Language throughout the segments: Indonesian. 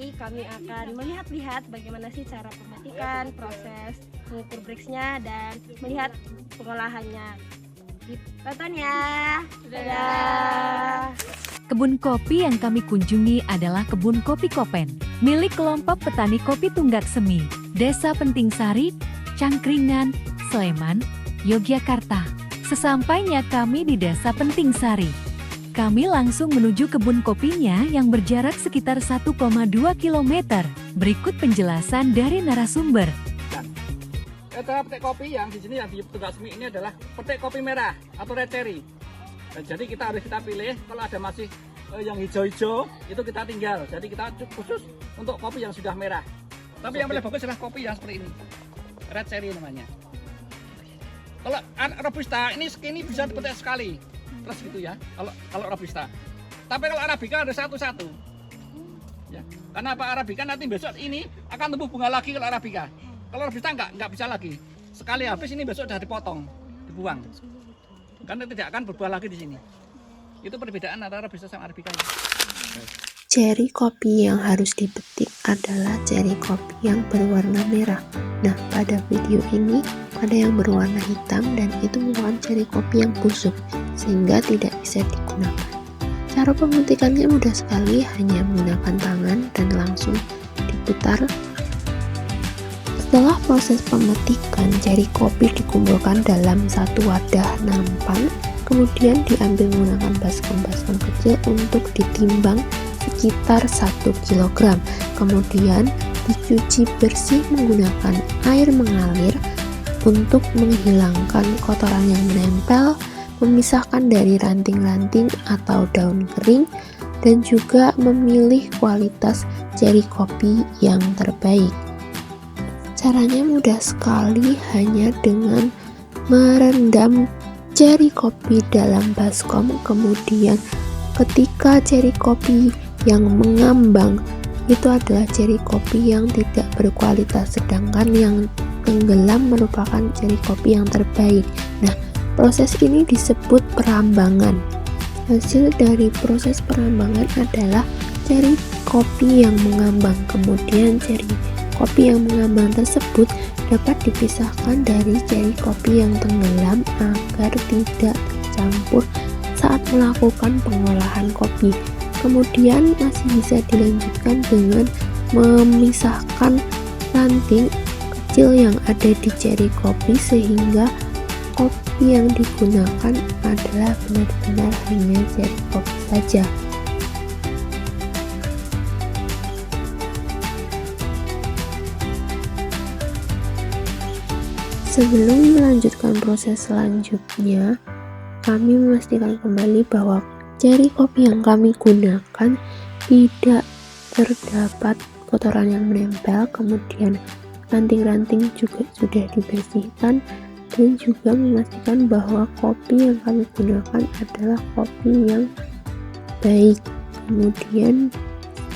kopi, kami akan melihat-lihat bagaimana sih cara pemetikan, proses mengukur breaksnya, dan melihat pengolahannya. Tonton ya. Dadah. Kebun kopi yang kami kunjungi adalah Kebun Kopi Kopen, milik kelompok petani kopi Tunggak Semi, Desa Penting Sari, Cangkringan, Sleman, Yogyakarta. Sesampainya kami di Desa Penting Sari, kami langsung menuju kebun kopinya yang berjarak sekitar 1,2 km. Berikut penjelasan dari narasumber. Petik kopi yang di sini yang di Tunggak Semi ini adalah petik kopi merah atau red cherry. Jadi kita pilih kalau ada masih yang hijau-hijau itu kita tinggal. Jadi kita khusus untuk kopi yang sudah merah. Tapi yang paling bagus adalah kopi yang seperti ini, red cherry namanya. Kalau robusta ini bisa dipetik sekali, terus gitu ya. Kalau robusta. Tapi kalau arabica ada satu-satu. Ya. Karena apa, arabica nanti besok ini akan tumbuh bunga lagi kalau arabica. Kalau robusta nggak bisa lagi. Sekali habis ini besok sudah dipotong, dibuang. Karena tidak akan berbuah lagi di sini. Itu perbedaan antara robusta sama arabica. Ceri kopi yang harus dipetik adalah ceri kopi yang berwarna merah. Nah, pada video ini ada yang berwarna hitam dan itu merupakan ceri kopi yang busuk sehingga tidak bisa digunakan. Cara pemetikannya mudah sekali, hanya menggunakan tangan dan langsung diputar. Setelah proses pemetikan, ceri kopi dikumpulkan dalam satu wadah nampan, kemudian diambil menggunakan baskom-baskom kecil untuk ditimbang sekitar 1 kg. Kemudian dicuci bersih menggunakan air mengalir untuk menghilangkan kotoran yang menempel, memisahkan dari ranting-ranting atau daun kering, dan juga memilih kualitas ceri kopi yang terbaik. Caranya mudah sekali, hanya dengan merendam ceri kopi dalam baskom, kemudian ketika ceri kopi yang mengambang itu adalah ceri kopi yang tidak berkualitas, sedangkan yang tenggelam merupakan ceri kopi yang terbaik. Nah, proses ini disebut perambangan. Hasil dari proses perambangan adalah ceri kopi yang mengambang. Kemudian ceri kopi yang mengambang tersebut dapat dipisahkan dari ceri kopi yang tenggelam agar tidak tercampur saat melakukan pengolahan kopi. Kemudian masih bisa dilanjutkan dengan memisahkan ranting kecil yang ada di ceri kopi sehingga kopi yang digunakan adalah benar-benar hanya ceri kopi saja. Sebelum melanjutkan proses selanjutnya, kami memastikan kembali bahwa ceri kopi yang kami gunakan tidak terdapat kotoran yang menempel, kemudian ranting-ranting juga sudah dibersihkan, dan juga memastikan bahwa kopi yang kami gunakan adalah kopi yang baik. Kemudian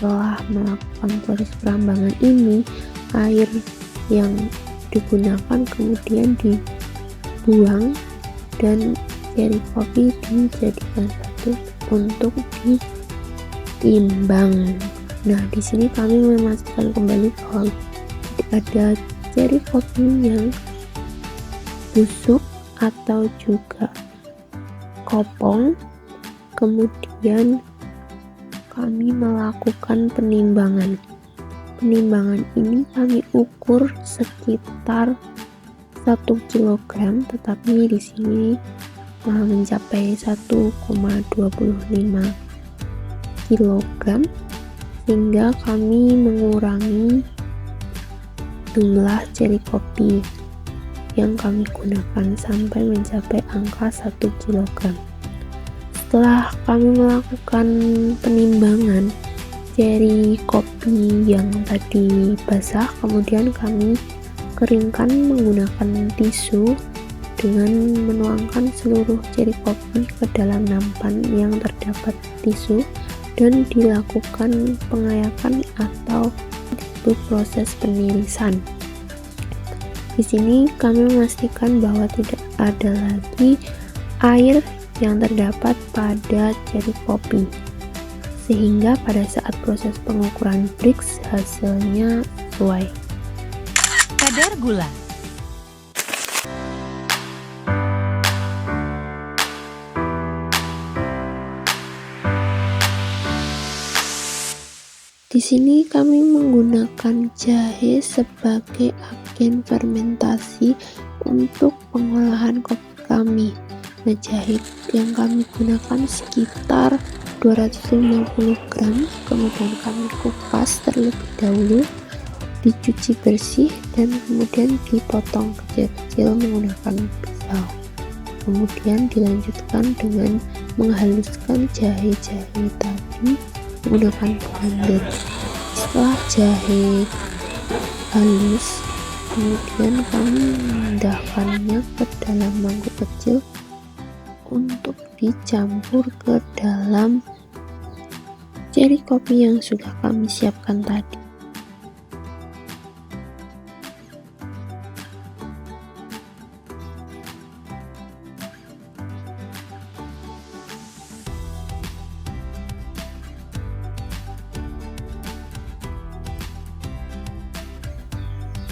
setelah melakukan proses perambangan ini, air yang digunakan kemudian dibuang dan ceri kopi dijadikan satu untuk ditimbang. Nah, di sini kami memastikan kembali bahwa tidak ada ceri kopi yang busuk atau juga kopong. Kemudian kami melakukan penimbangan. Penimbangan ini kami ukur sekitar 1 kg, tetapi di sini mencapai 1,25 kg, sehingga kami mengurangi jumlah ceri kopi yang kami gunakan sampai mencapai angka 1 kg. Setelah kami melakukan penimbangan ceri kopi yang tadi basah, kemudian kami keringkan menggunakan tisu dengan menuangkan seluruh ceri kopi ke dalam nampan yang terdapat tisu dan dilakukan pengayakan atau disebut proses penirisan. Di sini kami memastikan bahwa tidak ada lagi air yang terdapat pada ceri kopi. sehingga pada saat proses pengukuran Brix hasilnya sesuai. Kadar gula. Di sini kami menggunakan jahe sebagai agen fermentasi untuk pengolahan kopi kami. Nah, jahe yang kami gunakan sekitar 250 gram, kemudian kami kupas terlebih dahulu, dicuci bersih, dan kemudian dipotong kecil-kecil menggunakan pisau. Kemudian dilanjutkan dengan menghaluskan jahe-jahe tadi menggunakan blender. Setelah jahe halus, kemudian kami memindahkannya ke dalam mangkuk kecil untuk dicampur ke dalam ceri kopi yang sudah kami siapkan tadi.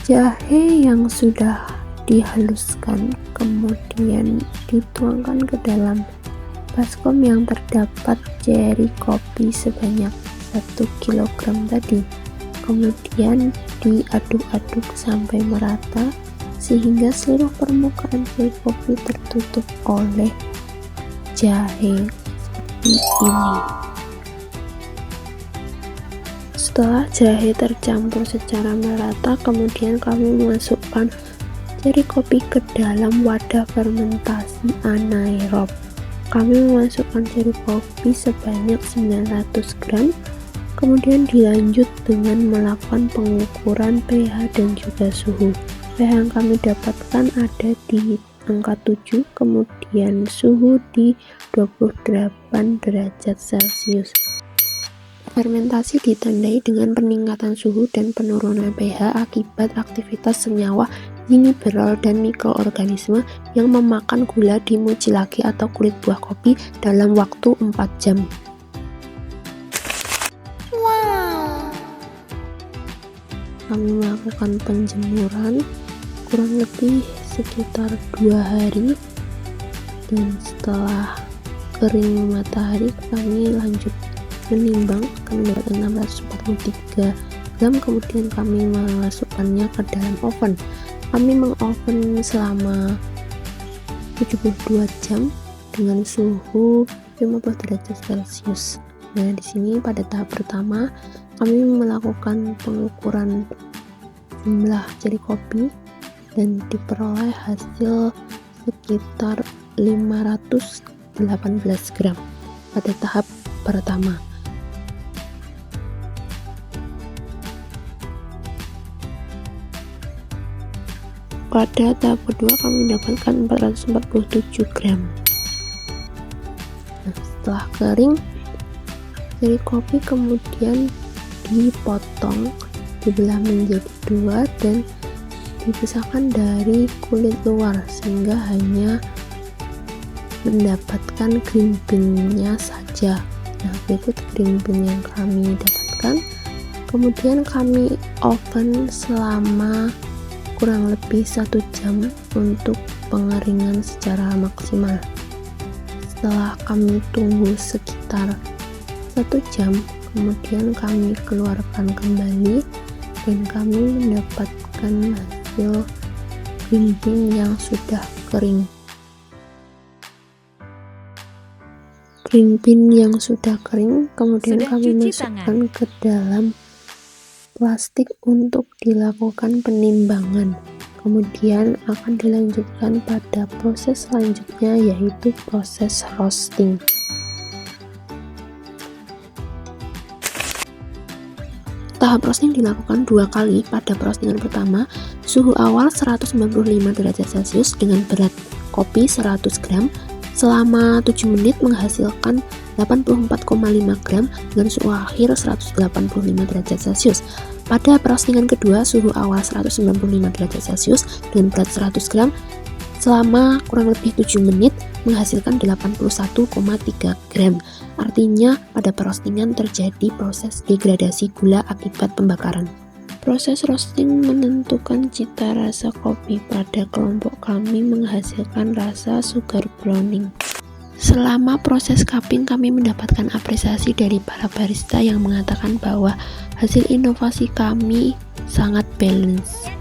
Jahe yang sudah dihaluskan kemudian dituangkan ke dalam baskom yang terdapat ceri kopi sebanyak 1 kg tadi. Kemudian diaduk-aduk sampai merata sehingga seluruh permukaan ceri kopi tertutup oleh jahe seperti ini. Setelah jahe tercampur secara merata, kemudian kami memasukkan ceri kopi ke dalam wadah fermentasi anaerob. Kami memasukkan ceri kopi sebanyak 900 gram, kemudian dilanjut dengan melakukan pengukuran pH dan juga suhu. pH yang kami dapatkan ada di angka 7, kemudian suhu di 28 derajat Celcius. Fermentasi ditandai dengan peningkatan suhu dan penurunan pH akibat aktivitas senyawa gingiberol dan mikroorganisme yang memakan gula di mucilage atau kulit buah kopi dalam waktu 4 jam. Kami melakukan penjemuran kurang lebih sekitar 2 hari, dan setelah kering matahari kami lanjut menimbang. Kami dapat 643 gram, kemudian kami memasukkannya ke dalam oven. Kami mengoven selama 72 jam dengan suhu 50 derajat Celcius. Nah, di sini pada tahap pertama kami melakukan pengukuran jumlah ceri kopi dan diperoleh hasil sekitar 518 gram pada tahap pertama. Pada tahap kedua kami mendapatkan 447 gram. Nah, setelah kering, ceri kopi kemudian dipotong, dibelah menjadi 2 dan dipisahkan dari kulit luar sehingga hanya mendapatkan green bean-nya saja. Nah, berikut green bean yang kami dapatkan. Kemudian kami oven selama kurang lebih 1 jam untuk pengeringan secara maksimal. Setelah kami tunggu sekitar 1 jam, kemudian kami keluarkan kembali dan kami mendapatkan hasil green bean yang sudah kering. Green bean yang sudah kering kemudian kami masukkan ke dalam plastik untuk dilakukan penimbangan. Kemudian akan dilanjutkan pada proses selanjutnya, yaitu proses roasting. Tahap roasting dilakukan 2 kali. Pada roastingan pertama, suhu awal 195 derajat Celcius dengan berat kopi 100 gram selama 7 menit menghasilkan 84,5 gram dengan suhu akhir 185 derajat Celcius. Pada roastingan kedua, suhu awal 195 derajat Celcius dengan berat 100 gram selama kurang lebih 7 menit menghasilkan 81,3 gram. Artinya pada roastingan terjadi proses degradasi gula akibat pembakaran. Proses roasting menentukan cita rasa kopi. Pada kelompok kami menghasilkan rasa sugar browning. Selama proses cupping kami mendapatkan apresiasi dari para barista yang mengatakan bahwa hasil inovasi kami sangat balance.